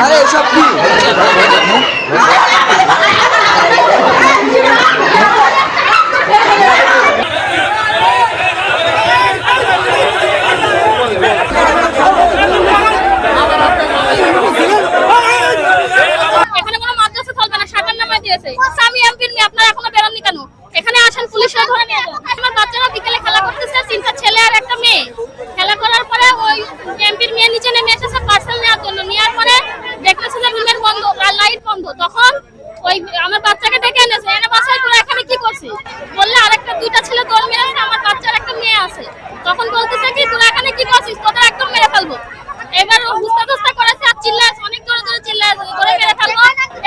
আরে এসব কি? আমি এমপির মেয়ে, আপনারা এখনো বেরোননি কেন? এখানে আসেন, পুলিশরা ধরে নিয়ে যান। আমার বাচ্চারা বিকেলে খেলা করতেছে, 3টা ছেলে আর একটা মেয়ে। খেলা করার পরে ওই এমপির মেয়ে নিচে নেমে এসেছে পার্সেল নেওয়ার জন্য। নেওয়ার পরে দেখতেছে যে রুমের বন্ধ আর লাইট বন্ধ। তখন ওই আমার বাচ্চাকে ডেকে এনেছে, এনে বাসায় তোরা এখানে কি করছিস বললে আরেকটা 2টা ছেলে দৌড় মেরেছে। আমার বাচ্চার একটা মেয়ে আছে, তখন বলতেছে কি তোরা এখানে কি করছিস, তোদের একদম মেরে ফেলবো। এবার হুস্তা ধস্তা করেছে আর চিল্লাছে, অনেক জোরে জোরে চিল্লাছে, ধরে মেরে ফেলবো,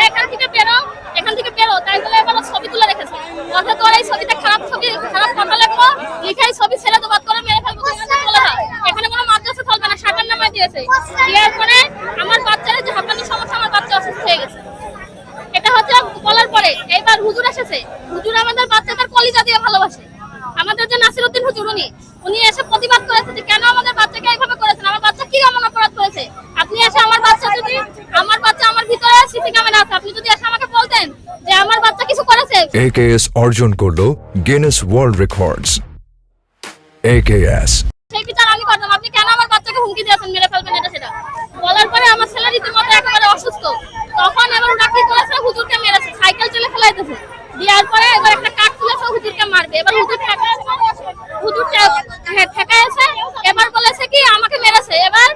এখান থেকে বেরো, এখান থেকে বেরো। তাই বলে এবার ছবি তুলে রেখেছে। কথা তোর এই ছবিতে খারাপ ছবি, খারাপ কথা লিখবো, লিখাই ছবি ছেড়ে তো বাদ করে মেরে ফেলবো। এখানে কোনো মাদ্রাসা চলবে না, শাখার নামায় দিয়েছে। দেওয়ার পরে আমার বাচ্চার যে হাঁপানির সমস্যা, আমার বাচ্চা অসুস্থ হয়ে গেছে। এটা হচ্ছে বলার পরে এইবার হুজুর এসেছে। হুজুর আমাদের বাচ্চাদের কলিজা দিয়ে ভালোবাসে। আমাদের যে নাসিরউদ্দিন হুজুর, উনি এসে প্রতিবাদ করেছে যে কেন আমাদের বাচ্চাকে এইভাবে করেছেন, আমার বাচ্চা কি এমন অপরাধ করেছে। আপনি এসে আমার বাচ্চা, যদি আমার বাচ্চা আমার ভিতরে সিসি ক্যামেরা আছে, আপনি যদি এসে আমাকে বলতেন যে আমার বাচ্চা কিছু করেছে। AKS অর্জন করলো গিনেস ওয়ার্ল্ড রেকর্ডস। AKS সেই বিচার আমি করতাম। আপনি কেন আমার বাচ্চাকে হুমকি দিয়েছেন মেরে ফেলবেন, এটা সেটা বলার পরে আমার ছেলে রীতিমতো একেবারে অসুস্থ। তখন এবার ওরা কি করেছে, হুজুরকে মেরেছে, সাইকেল চলে ফেলাইতেছে। দেওয়ার পরে এবার একটা কাঠ তুলেছে, হুজুরকে মারবে। এবার হুজুর ঠেকাইছে, এবার বলেছে কি আমাকে মেরেছে। এবার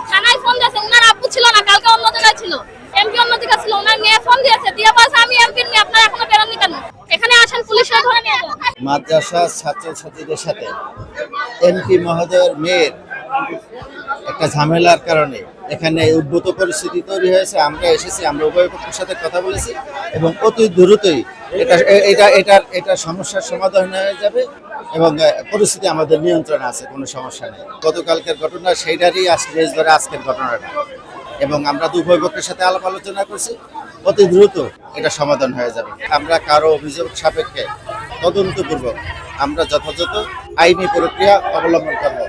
থানায় ফোন দিয়েছে, ওনার আব্বু ছিল না, কালকে অন্য জায়গায় ছিল, এমপি অন্য জায়গায় ছিল, ওনার মেয়ে ফোন দিয়েছে, দিয়ে বলছে আমি এমপির মেয়ে, আপনারা এখনো বেরোননি কেন? এখানে আসেন, পুলিশরা ধরে নিয়ে যান। মাদ্রাসা ছাত্রছাত্রীদের সাথে এমপি মহোদয়ের মেয়ের একটা ঝামেলার কারণে এখানে উদ্ভূত পরিস্থিতি তৈরি হয়েছে। আমরা এসেছি, আমরা উভয় পক্ষের সাথে কথা বলেছি এবং অতি দ্রুতই এটা সমস্যার সমাধান হয়ে যাবে এবং পরিস্থিতি আমাদের নিয়ন্ত্রণে আছে, কোনো সমস্যা নেই। গতকালকের ঘটনা সেইটারই রেস ধরে আজকের ঘটনাটা, এবং আমরা উভয় পক্ষের সাথে আলাপ আলোচনা করছি, অতি দ্রুত এটা সমাধান হয়ে যাবে। আমরা কারো অভিযোগ সাপেক্ষে তদন্তপূর্বক আমরা যথাযথ আইনি প্রক্রিয়া অবলম্বন করব।